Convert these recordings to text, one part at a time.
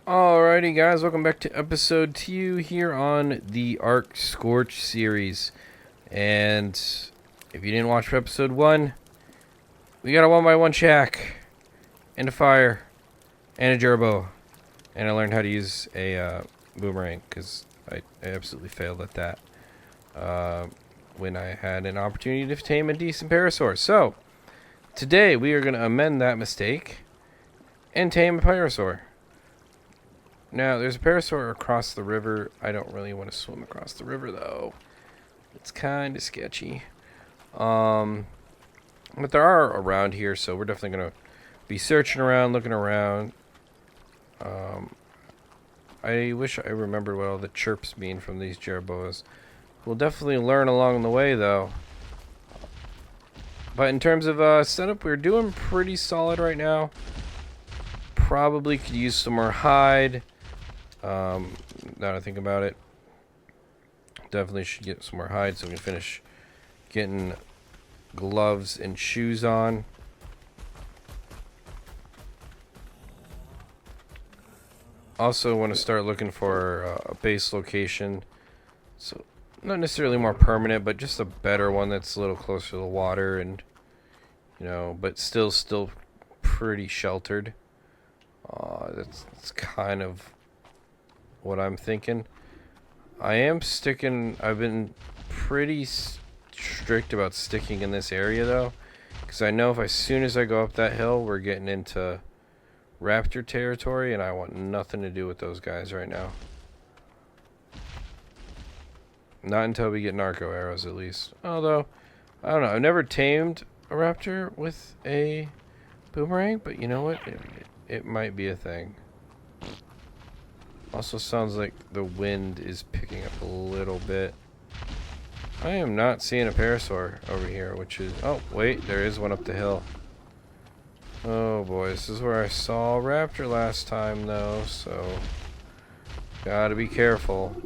Alrighty, guys, welcome back to episode 2 here on the Scorched series. And if you didn't watch episode 1, we got a 1x1 shack, and a fire, and a gerbo. And I learned how to use a boomerang, because I absolutely failed at that when I had an opportunity to tame a decent parasaur. So, today we are going to amend that mistake and tame a parasaur. Now, there's a parasaur across the river. I don't really want to swim across the river, though. It's kind of sketchy. But there are around here, so we're definitely going to be searching around, looking around. I wish I remembered what all the chirps mean from these jerboas. We'll definitely learn along the way, though. But in terms of setup, we're doing pretty solid right now. Probably could use some more hide. Now that I think about it, definitely should get some more hide so we can finish getting gloves and shoes on. Also want to start looking for a base location, so not necessarily more permanent, but just a better one that's a little closer to the water, and but still pretty sheltered. That's kind of what I'm thinking. I've been pretty strict about sticking in this area, though, because I know as soon as I go up that hill, we're getting into raptor territory, and I want nothing to do with those guys right now. Not until we get narco arrows, at least. Although, I don't know. I've never tamed a raptor with a boomerang, but you know what? It might be a thing. Also sounds like the wind is picking up a little bit. I am not seeing a parasaur over here, which is... Oh, wait, there is one up the hill. Oh boy, this is where I saw a raptor last time, though, so... Gotta be careful.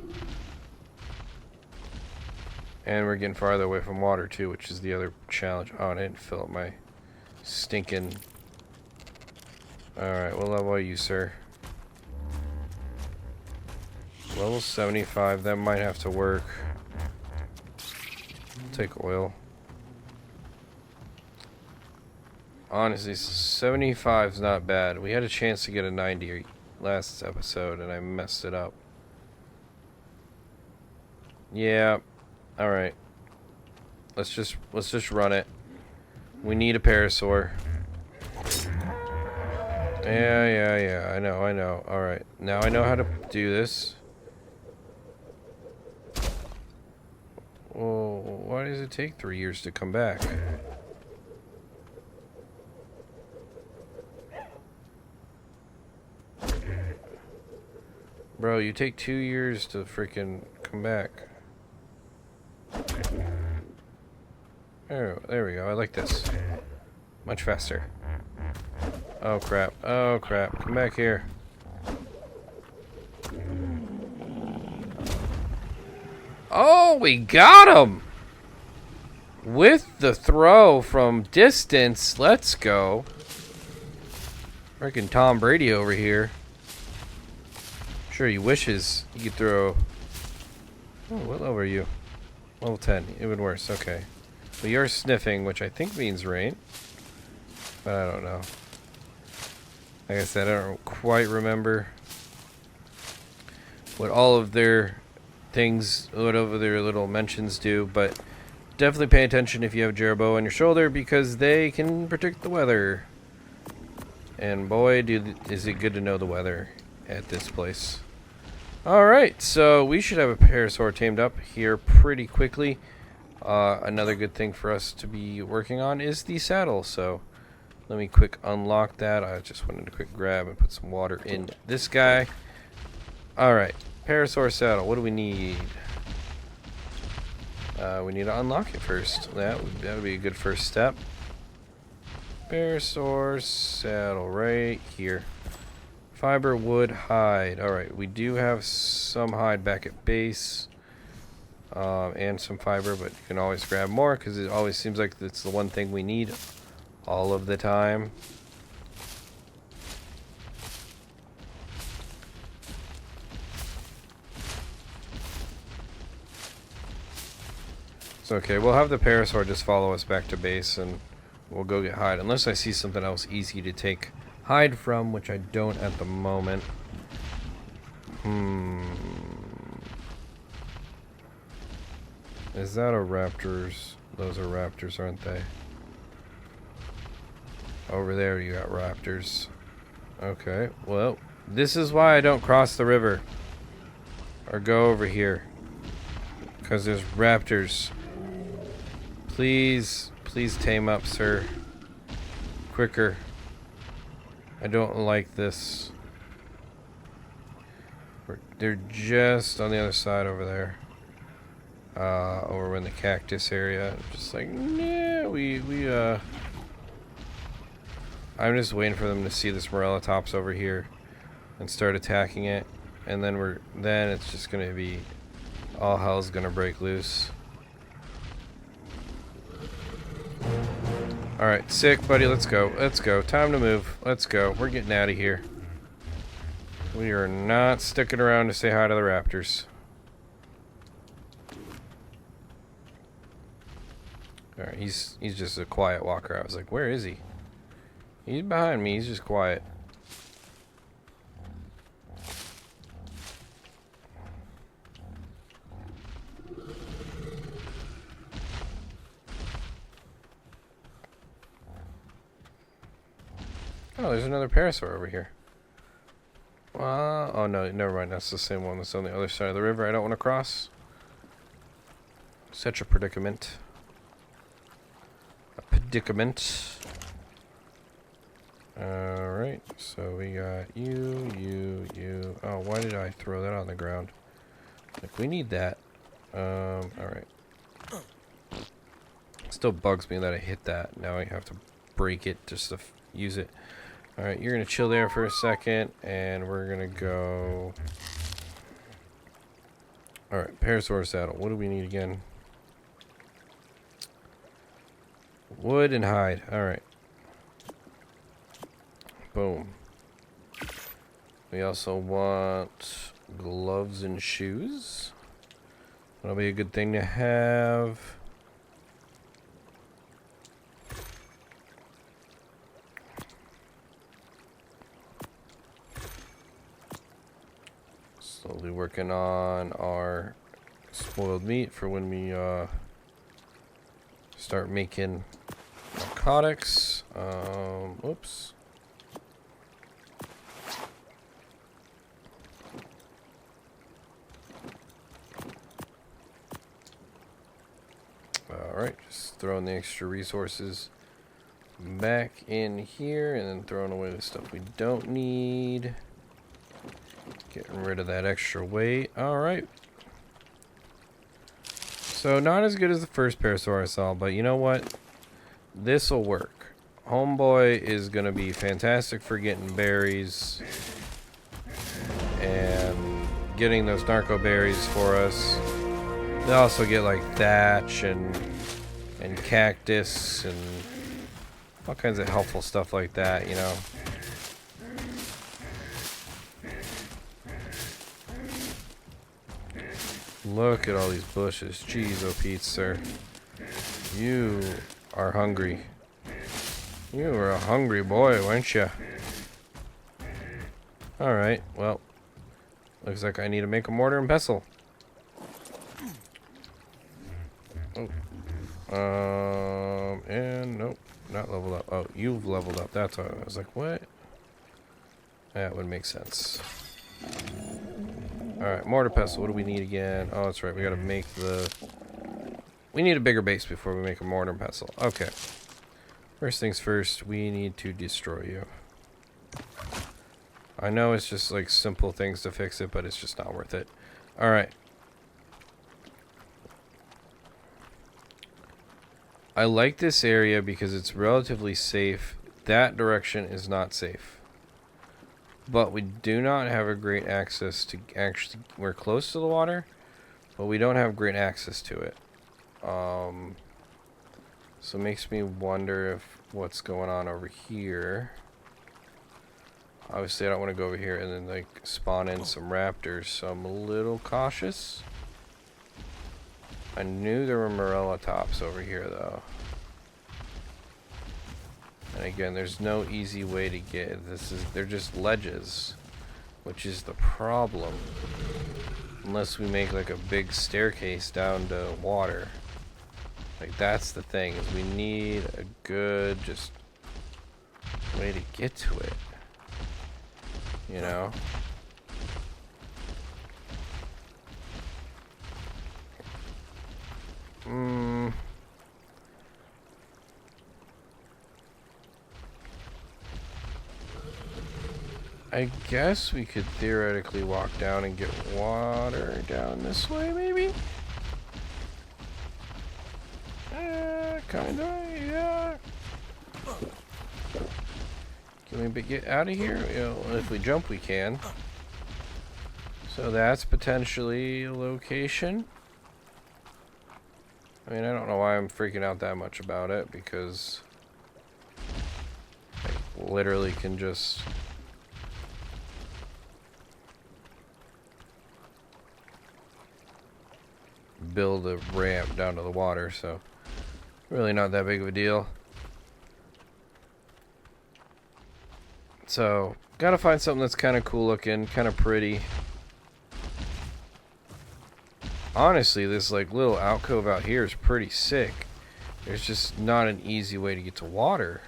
And we're getting farther away from water, too, which is the other challenge. Oh, I didn't fill up my stinking... Alright, what level are you, sir? Level 75, that might have to work. Take oil. Honestly, 75's not bad. We had a chance to get a 90 last episode, and I messed it up. Yeah. Alright. Let's just run it. We need a parasaur. Yeah. I know. Alright. Now I know how to do this. Well, why does it take 3 years to come back? Bro, you take 2 years to freaking come back. There we go. I like this. Much faster. Oh crap. Come back here. Oh, we got him! With the throw from distance. Let's go. Freaking Tom Brady over here. Sure, he wishes he could throw... Oh, what level are you? Level 10. Even worse. Okay. Well, you're sniffing, which I think means rain. But I don't know. Like I said, I don't quite remember what all of their things, whatever their little mentions do, but definitely pay attention if you have a jerbo on your shoulder, because they can predict the weather. And boy, is it good to know the weather at this place. Alright, so we should have a parasaur tamed up here pretty quickly. Another good thing for us to be working on is the saddle, so let me quick unlock that. I just wanted to quick grab and put some water in this guy. Alright, parasaur saddle, what do we need? We need to unlock it first. That would be a good first step. Parasaur saddle right here. Fiber, wood, hide. Alright, we do have some hide back at base. And some fiber, but you can always grab more, because it always seems like it's the one thing we need all of the time. It's okay. We'll have the Parasaur just follow us back to base, and we'll go get hide. Unless I see something else easy to take hide from, which I don't at the moment. Is that a raptors? Those are raptors, aren't they? Over there you got raptors. Okay, well, this is why I don't cross the river. Or go over here. Because there's raptors. Please, please tame up, sir. Quicker. I don't like this. They're just on the other side over there. Over in the cactus area. Just like, nah, I'm just waiting for them to see this Morellatops over here and start attacking it. And then it's just gonna be all hell's gonna break loose. Alright, sick, buddy, let's go. Let's go. Time to move. Let's go. We're getting out of here. We are not sticking around to say hi to the raptors. Alright, he's just a quiet walker. I was like, where is he? He's behind me, he's just quiet. Oh, there's another Parasaur over here. Oh no, never mind. That's the same one that's on the other side of the river I don't want to cross. Such a predicament. A predicament. Alright, so we got you. Oh, why did I throw that on the ground? Like, we need that. Alright. Still bugs me that I hit that. Now I have to break it just to use it. Alright, you're gonna chill there for a second, and we're gonna go... Alright, Parasaur saddle. What do we need again? Wood and hide. Alright. Boom. We also want gloves and shoes. That'll be a good thing to have. Slowly working on our spoiled meat for when we start making narcotics. Oops. Alright, just throwing the extra resources back in here and then throwing away the stuff we don't need. Getting rid of that extra weight. Alright. So, not as good as the first Parasaur I saw, but you know what? This'll work. Homeboy is going to be fantastic for getting berries and getting those narco berries for us. They also get like thatch and cactus and all kinds of helpful stuff like that, you know. Look at all these bushes. Jeez, oh Pete, sir. You are hungry. You were a hungry boy, weren't you? Alright, well. Looks like I need to make a mortar and pestle. Oh. And nope. Not leveled up. Oh, you've leveled up. That's what I was like, what? That would make sense. Alright, mortar pestle. What do we need again? Oh, that's right. We gotta make the... We need a bigger base before we make a mortar and pestle. Okay. First things first, we need to destroy you. I know it's just like simple things to fix it, but it's just not worth it. Alright. I like this area because it's relatively safe. That direction is not safe. But we do not have a great access to... Actually, we're close to the water, but we don't have great access to it. So it makes me wonder if what's going on over here. Obviously, I don't want to go over here and then like spawn in some raptors, so I'm a little cautious. I knew there were morella tops over here, though. And again, there's no easy way to get they're just ledges, which is the problem. Unless we make like a big staircase down to water. Like that's the thing, is we need a good just way to get to it. You know? I guess we could theoretically walk down and get water down this way, maybe? Kinda, yeah. Can we get out of here? You know, if we jump, we can. So that's potentially a location. I mean, I don't know why I'm freaking out that much about it, because I literally can just... build a ramp down to the water, so really not that big of a deal. So, gotta find something that's kind of cool looking, kind of pretty. Honestly, this like little alcove out here is pretty sick. There's just not an easy way to get to water.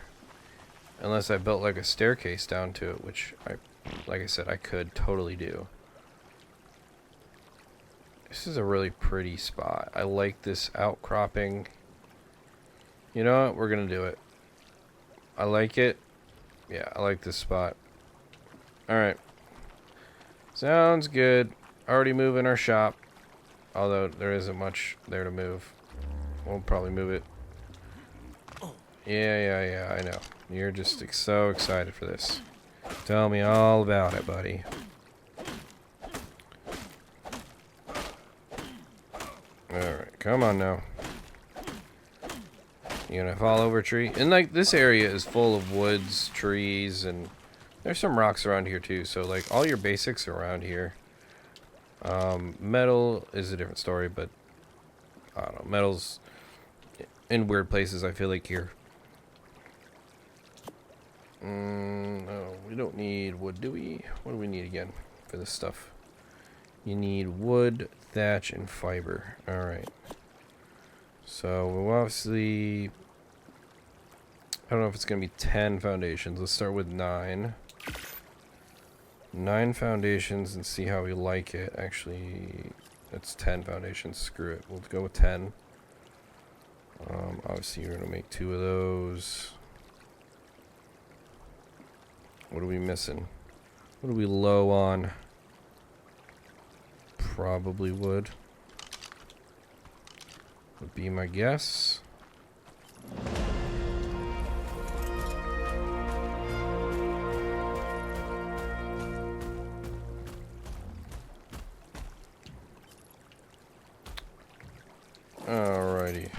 Unless I built like a staircase down to it, which like I said, I could totally do. This is a really pretty spot. I like this outcropping. You know what? We're gonna do it. I like it. Yeah, I like this spot. Alright. Sounds good. Already moving our shop. Although there isn't much there to move. We'll probably move it. Yeah, I know. You're just so excited for this. Tell me all about it, buddy. Alright, come on now. You gonna fall over a tree? And like, this area is full of woods, trees, and there's some rocks around here too. So like, all your basics are around here. Metal is a different story, but I don't know. Metal's in weird places, I feel like, here. No, we don't need wood, do we? What do we need again for this stuff? You need wood, thatch, and fiber. Alright. So, we'll obviously... I don't know if it's going to be 10 foundations. Let's start with 9. 9 foundations and see how we like it. Actually, that's 10 foundations. Screw it. We'll go with 10. Obviously, you're going to make 2 of those. What are we missing? What are we low on? Probably wood. Would be my guess. Alrighty.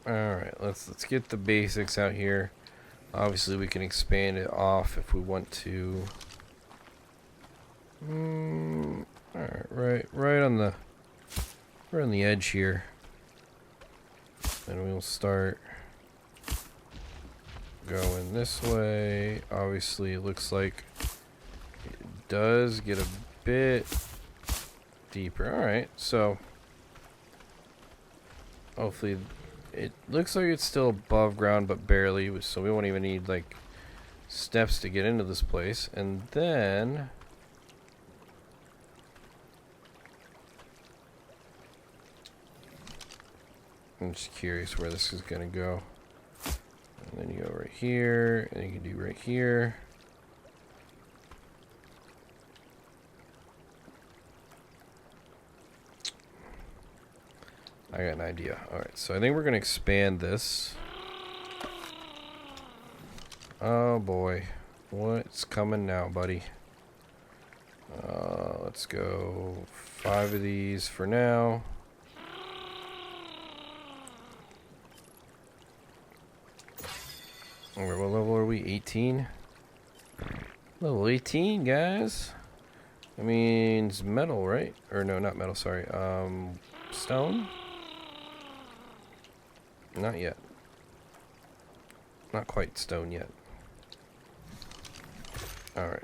Alright, let's get the basics out here. Obviously we can expand it off if we want to. Alright, right on the edge here. And we'll start going this way. Obviously it looks like it does get a bit deeper. Alright, so hopefully it looks like it's still above ground, but barely, so we won't even need like steps to get into this place. And then I'm just curious where this is gonna go. And then you go right here, and you can do right here. I got an idea. Alright, so I think we're going to expand this. Oh boy. What's coming now, buddy? Let's go 5 of these for now. Alright, what level are we? 18? Level 18, guys. That means metal, right? Or no, not metal, sorry. Stone? Not yet. Not quite stone yet. Alright.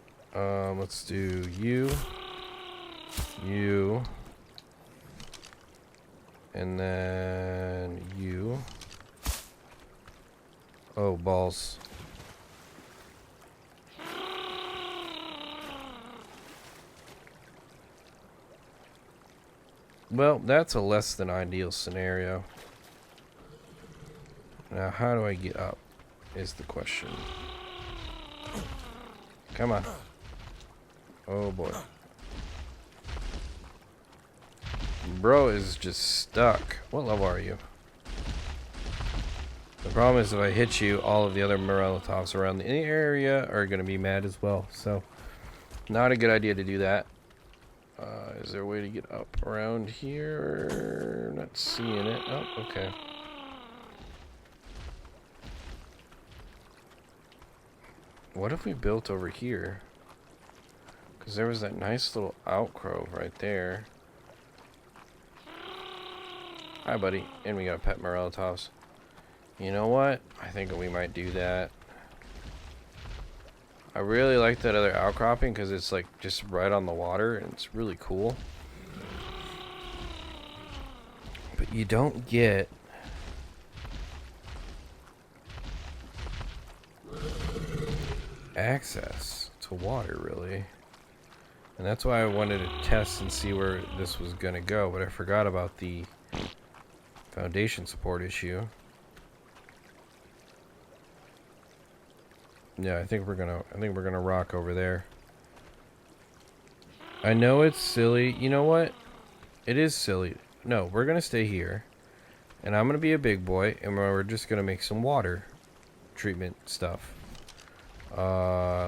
Let's do you. You. And then you. Oh, balls. Well, that's a less than ideal scenario. Now, how do I get up? Is the question. Come on. Oh boy. Bro is just stuck. What level are you? The problem is if I hit you, all of the other Morellotovs around the area are going to be mad as well. So, not a good idea to do that. Is there a way to get up around here? Not seeing it. Oh, okay. What if we built over here? Because there was that nice little outcrop right there. Hi, buddy. And we got pet Morellotovs. You know what? I think we might do that. I really like that other outcropping because it's like just right on the water and it's really cool. But you don't get access to water really. And that's why I wanted to test and see where this was gonna go, but I forgot about the foundation support issue. Yeah, I think we're gonna rock over there. I know it's silly. You know what? It is silly. No, we're gonna stay here. And I'm gonna be a big boy and we're just gonna make some water treatment stuff.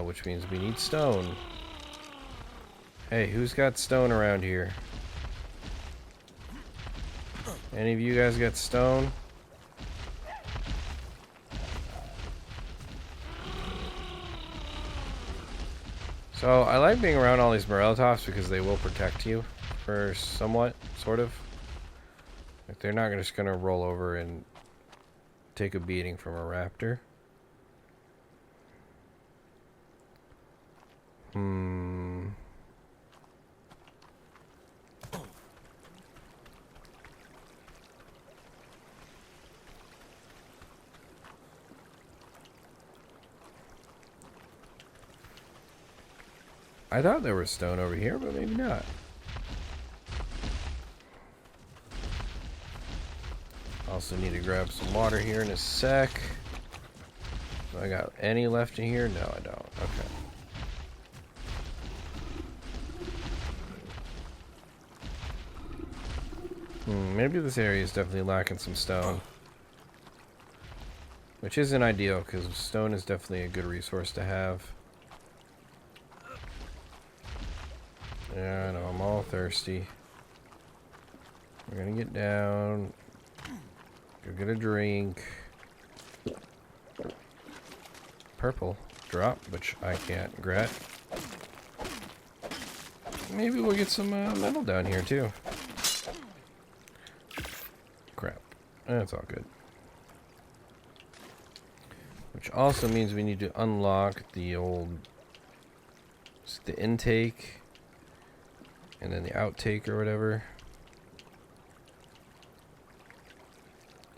Which means we need stone. Hey, who's got stone around here? Any of you guys got stone? So, I like being around all these Morellotovs because they will protect you for somewhat, sort of. Like, they're not just gonna roll over and take a beating from a raptor. I thought there was stone over here, but maybe not. Also need to grab some water here in a sec. Do I got any left in here? No, I don't. Okay. Maybe this area is definitely lacking some stone. Which isn't ideal, because stone is definitely a good resource to have. Yeah, I know, I'm all thirsty. We're gonna get down. Go get a drink. Purple drop, which I can't grab. Maybe we'll get some metal down here too. Crap. That's all good. Which also means we need to unlock the old... the intake. And then the outtake or whatever.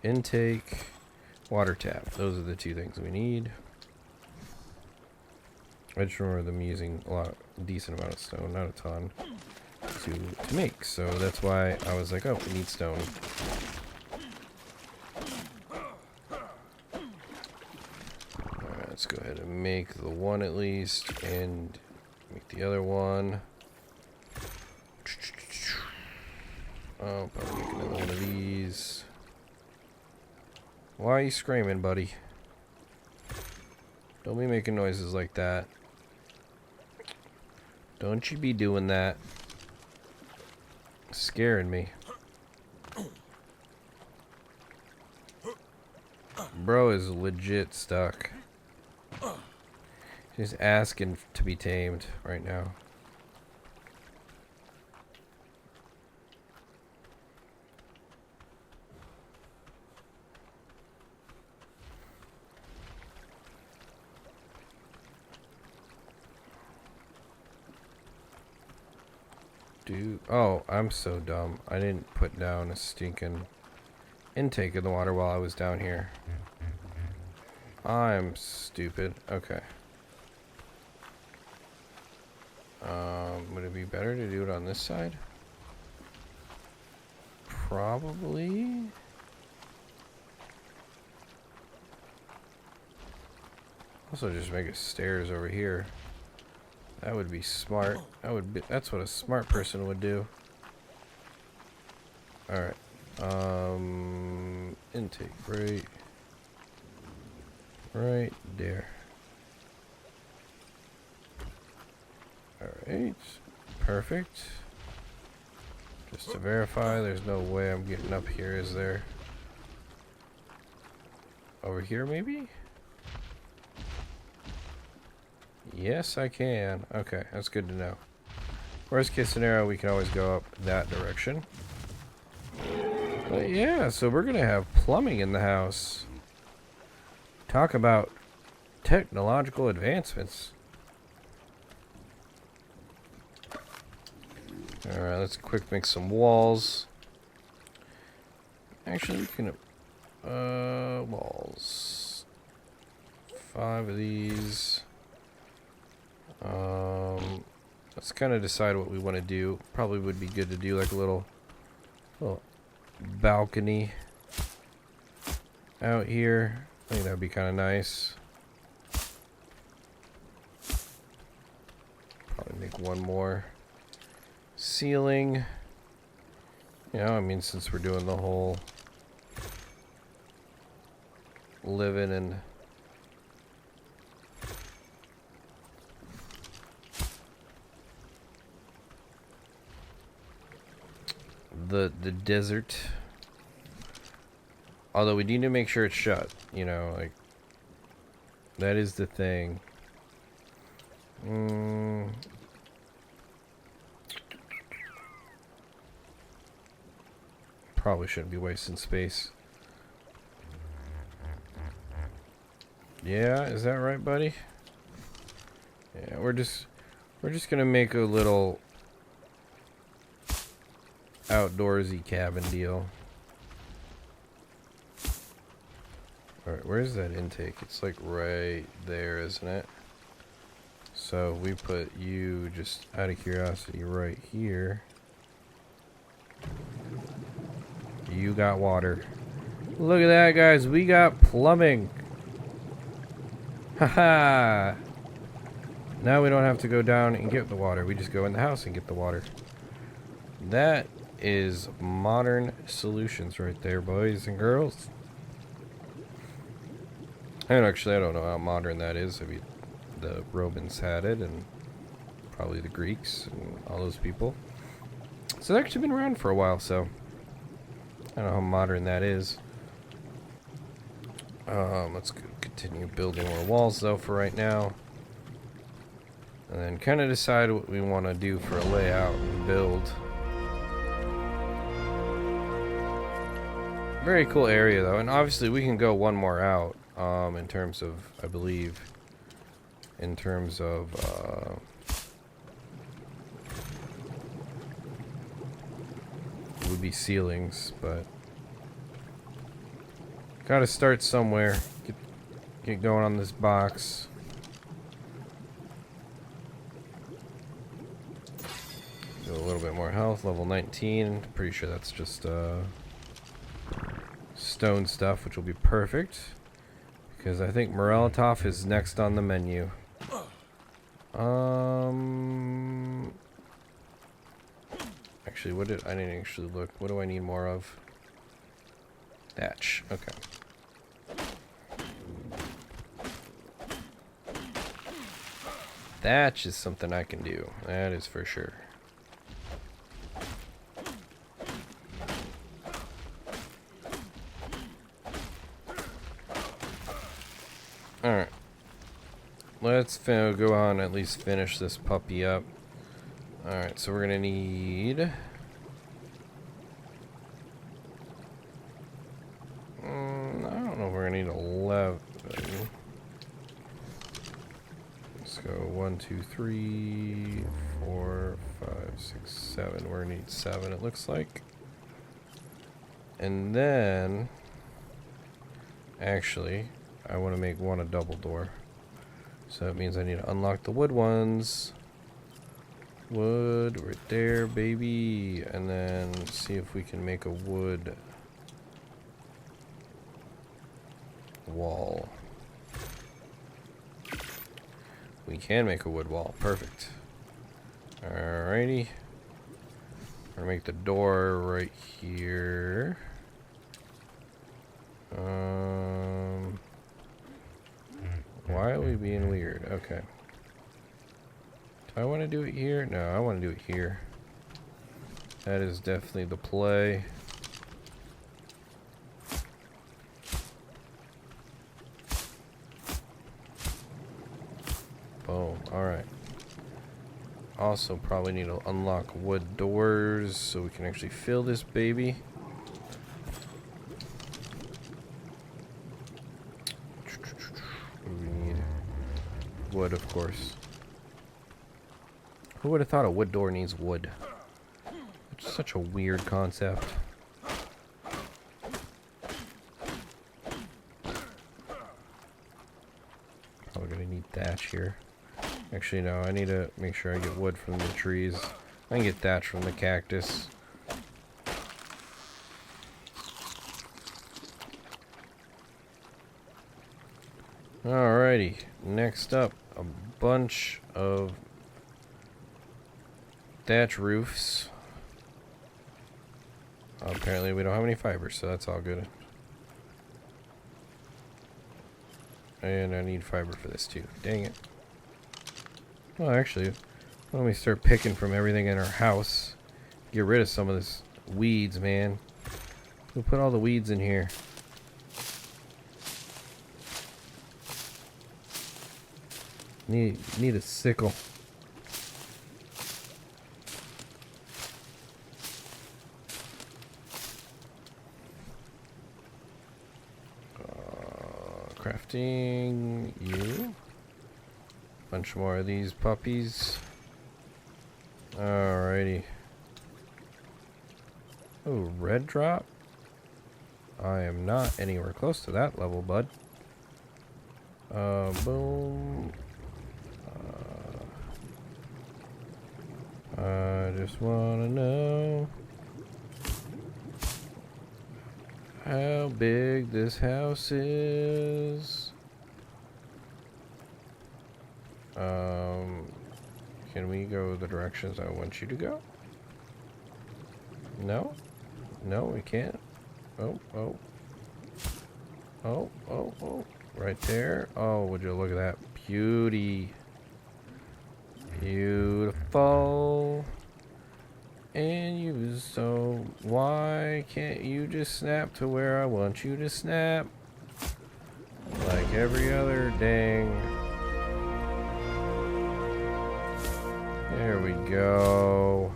Intake, water tap. Those are the two things we need. I just remember them using a decent amount of stone, not a ton, to make. So that's why I was like, oh, we need stone. Alright, let's go ahead and make the one at least, and make the other one. Oh, probably make another one of these. Why are you screaming, buddy? Don't be making noises like that. Don't you be doing that. Scaring me. Bro is legit stuck. He's asking to be tamed right now. Dude, oh, I'm so dumb. I didn't put down a stinking intake of the water while I was down here. I'm stupid. Okay. Would it be better to do it on this side? Probably. Also, just make it stairs over here. That would be smart. That's what a smart person would do. Alright. Intake right there. Alright. Perfect. Just to verify, there's no way I'm getting up here, is there? Over here, maybe? Yes, I can. Okay, that's good to know. Worst case scenario, we can always go up that direction. But yeah, so we're gonna have plumbing in the house. Talk about technological advancements. Alright, let's quick make some walls. Actually, we can... walls. 5 of these. Let's kind of decide what we want to do. Probably would be good to do like a little balcony out here. I think that would be kind of nice. Probably make one more ceiling. You know, I mean, since we're doing the whole living and the desert. Although we need to make sure it's shut, you know, like that is the thing. Probably shouldn't be wasting space. Yeah, is that right, buddy? Yeah, we're just gonna make a little outdoorsy cabin deal. Alright, where's that intake? It's like right there, isn't it? So we put you, just out of curiosity, right here. You got water. Look at that, guys. We got plumbing. Haha. Now we don't have to go down and get the water. We just go in the house and get the water. That is modern solutions right there, boys and girls. And actually, I don't know how modern that is. I mean, the Romans had it, and probably the Greeks and all those people. So it's actually been around for a while, so I don't know how modern that is. Let's continue building more walls, though, for right now. And then kind of decide what we want to do for a layout and build. Very cool area, though, and obviously we can go one more out, in terms of, I believe, in terms of, it would be ceilings, but gotta start somewhere. Get going on this box. Do a little bit more health, level 19. Pretty sure that's just, stone stuff, which will be perfect because I think Morellatov is next on the menu. Actually, I didn't actually look. What do I need more of? Thatch. Okay. thatch is something I can do. That is for sure. Alright. Let's go on and at least finish this puppy up. Alright, so we're gonna need... I don't know if we're gonna need 11. Let's go 1, 2, 3, 4, 5, 6, 7. We're gonna need 7, it looks like. And then... Actually, I want to make one a double door. So that means I need to unlock the wood ones. Wood, right there, baby. And then see if we can make a wood wall. We can make a wood wall. Perfect. Alrighty. We're gonna make the door right here. Why are we being weird? Okay. Do I want to do it here? No, I want to do it here. That is definitely the play. Boom. Alright. Also probably need to unlock wood doors so we can actually fill this baby. We need wood, of course. Who would have thought a wood door needs wood? It's such a weird concept. Probably gonna need thatch here. Actually, no, I need to make sure I get wood from the trees. I can get thatch from the cactus. Alrighty, next up, a bunch of thatch roofs. Apparently we don't have any fiber, so that's all good. And I need fiber for this too. Dang it. Well, actually, why don't we start picking from everything in our house? Get rid of some of this weeds, man. We'll put all the weeds in here. Need a sickle. Crafting you. Bunch more of these puppies. Alrighty. Oh, red drop? I am not anywhere close to that level, bud. Boom. I just wanna know how big this house is. Can we go the directions I want you to go? No? No, we can't. Oh. Right there. Oh, would you look at that beauty. Beautiful. And you, so why can't you just snap to where I want you to snap? Like every other dang. There we go.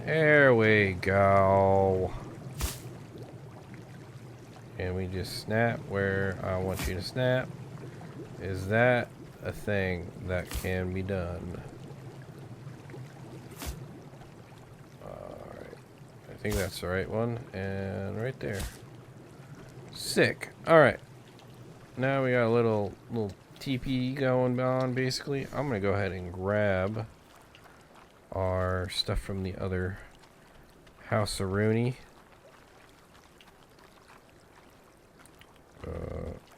There we go. And we just snap where I want you to snap. Is that a thing that can be done? Alright. I think that's the right one. And right there. Sick. Alright. Now we got a little TP going on, basically. I'm going to go ahead and grab our stuff from the other house of Rooney.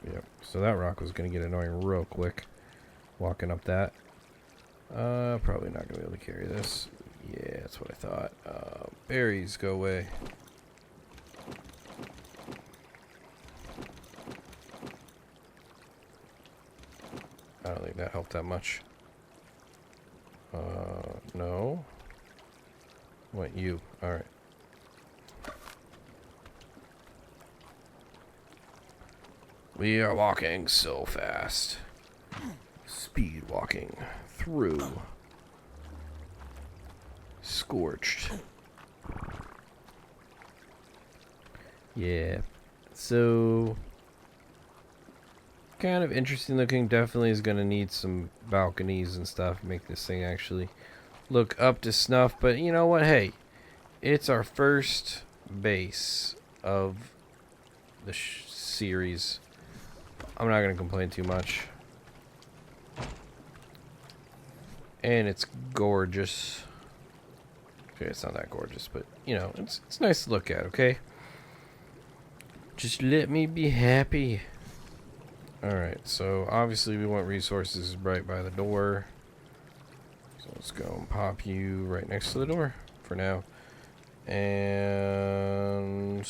Yep. So that rock was going to get annoying real quick. Walking up that. Probably not going to be able to carry this. Yeah, that's what I thought. Berries, go away. I don't think that helped that much. No. What, you? Alright. We are walking so fast. Speed walking through Scorched. Yeah. So kind of interesting looking. Definitely is going to need some balconies and stuff. Make this thing actually look up to snuff. But you know what? Hey, it's our first base of the series. I'm not going to complain too much. And it's gorgeous. Okay, it's not that gorgeous, but you know, it's nice to look at, okay? Just let me be happy. Alright, so obviously we want resources right by the door. So let's go and pop you right next to the door for now. And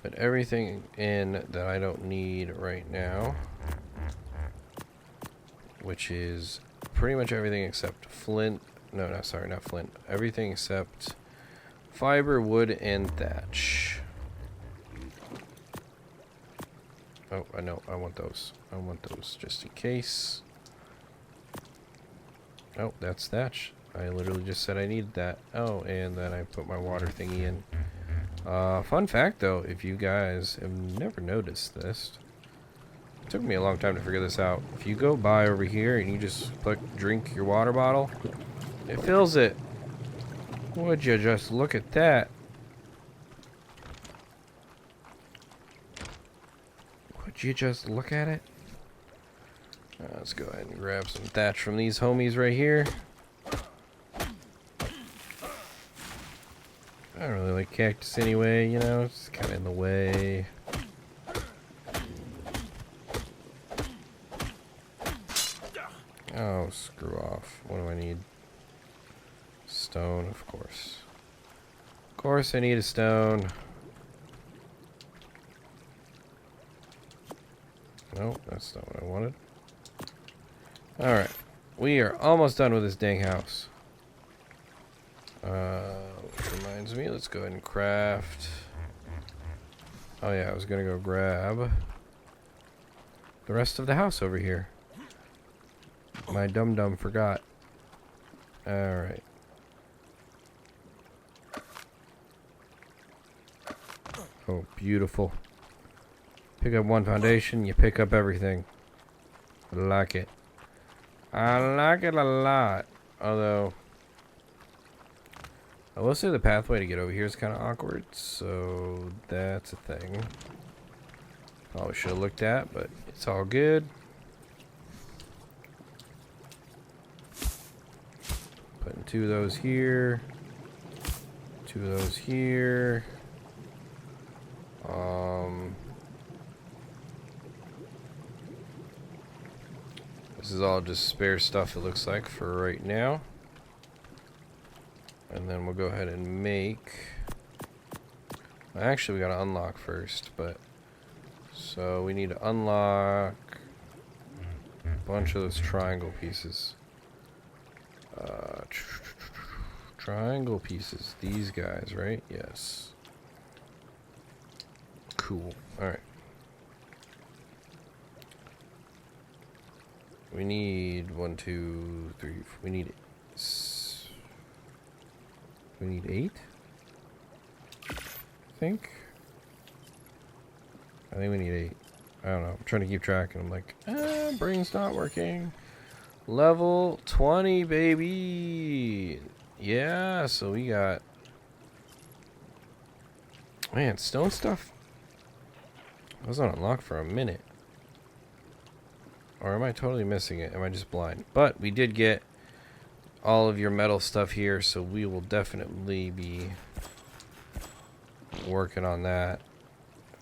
put everything in that I don't need right now, which is pretty much everything except flint. No, sorry, not flint. Everything except fiber, wood, and thatch. Oh, I know. I want those. I want those just in case. Oh, that's thatch. I literally just said I needed that. Oh, and then I put my water thingy in. Fun fact, though, if you guys have never noticed this, it took me a long time to figure this out. If you go by over here and you just drink your water bottle, it fills it. Would you just look at that? Would you just look at it? Let's go ahead and grab some thatch from these homies right here. I don't really like cactus anyway, you know, it's kind of in the way. Oh, screw off. What do I need? Stone, of course. Of course I need a stone. Nope, that's not what I wanted. Alright. We are almost done with this dang house. Which reminds me, let's go ahead and craft. Oh yeah, I was gonna go grab the rest of the house over here. My dum-dum forgot. Alright. Oh, beautiful. Pick up one foundation, you pick up everything. I like it. I like it a lot. Although, I will say the pathway to get over here is kind of awkward, so that's a thing. Probably should have looked at, but it's all good. Putting 2 of those here. 2 of those here. This is all just spare stuff, it looks like, for right now. And then we'll go ahead and make... Actually, we gotta unlock first, but... So, we need to unlock a bunch of those triangle pieces. Triangle pieces. These guys, right? Yes. Cool. Alright. We need 1, 2, 3. We need 8. I think we need 8. I don't know. I'm trying to keep track, and I'm like, brain's not working. Level 20, baby. Yeah. So we got, man, stone stuff. I was on unlock for a minute. Or am I totally missing it? Am I just blind? But we did get all of your metal stuff here, so we will definitely be working on that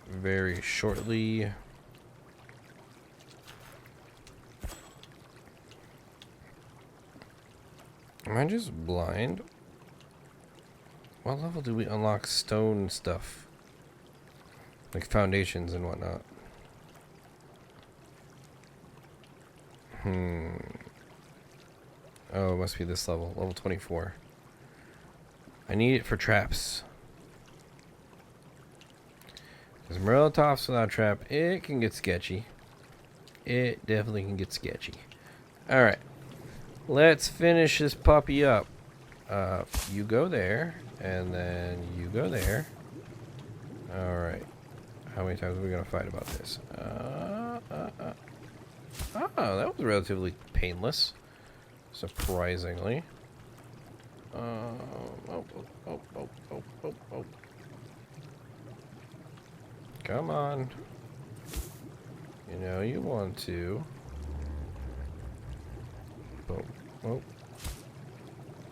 very shortly. Am I just blind? What level do we unlock stone stuff? Like foundations and whatnot. Oh, it must be this level. Level 24. I need it for traps. Because Morellotops without trap, it can get sketchy. It definitely can get sketchy. Alright. Let's finish this puppy up. You go there. And then you go there. Alright. How many times are we going to fight about this? Oh, that was relatively painless. Surprisingly. Oh. Come on. You know you want to. Boom. Oh.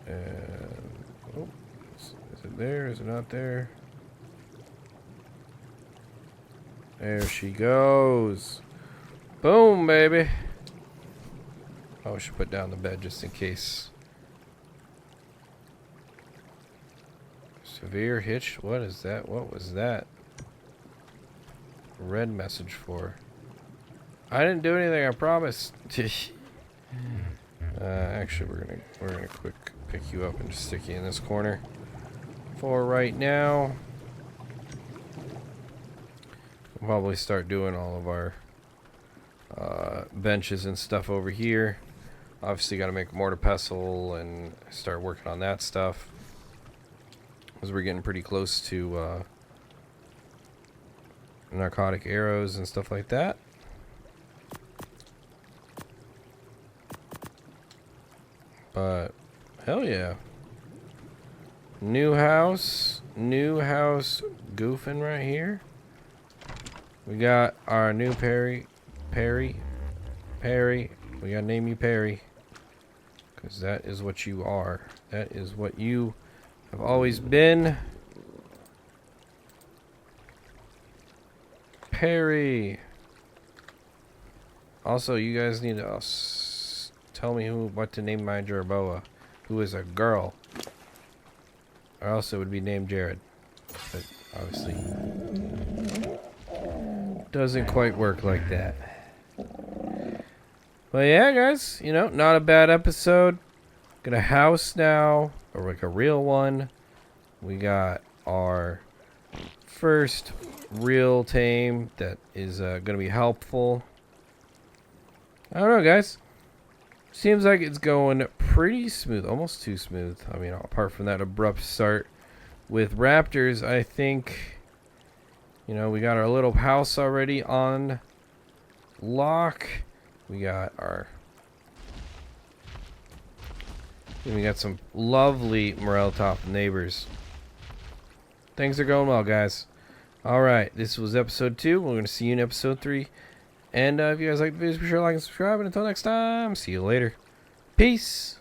And oh. Is it there? Is it not there? There she goes. Boom, baby. Oh, I should put down the bed just in case. Severe hitch? What is that? What was that? Red message for? I didn't do anything, I promise. Actually, we're gonna quick pick you up and just stick you in this corner for right now. We'll probably start doing all of our benches and stuff over here. Obviously, got to make a mortar pestle and start working on that stuff, because we're getting pretty close to narcotic arrows and stuff like that. But hell yeah, new house goofing right here. We got our new Perry. We gotta name you Perry, because that is what you are. That is what you have always been. Perry. Also, you guys need to tell me what to name my Jerboa, who is a girl. Or else it would be named Jared. But obviously doesn't quite work like that. But yeah, guys, you know, not a bad episode. Got a house now, or like a real one. We got our first real tame that is gonna be helpful. I don't know, guys. Seems like it's going pretty smooth, almost too smooth. I mean, apart from that abrupt start with raptors, I think, you know, we got our little house already on lock. We got some lovely Morellotops neighbors. Things are going well, guys. Alright, this was episode 2. We're going to see you in episode 3. And if you guys like the videos, be sure to like and subscribe. And until next time, see you later. Peace.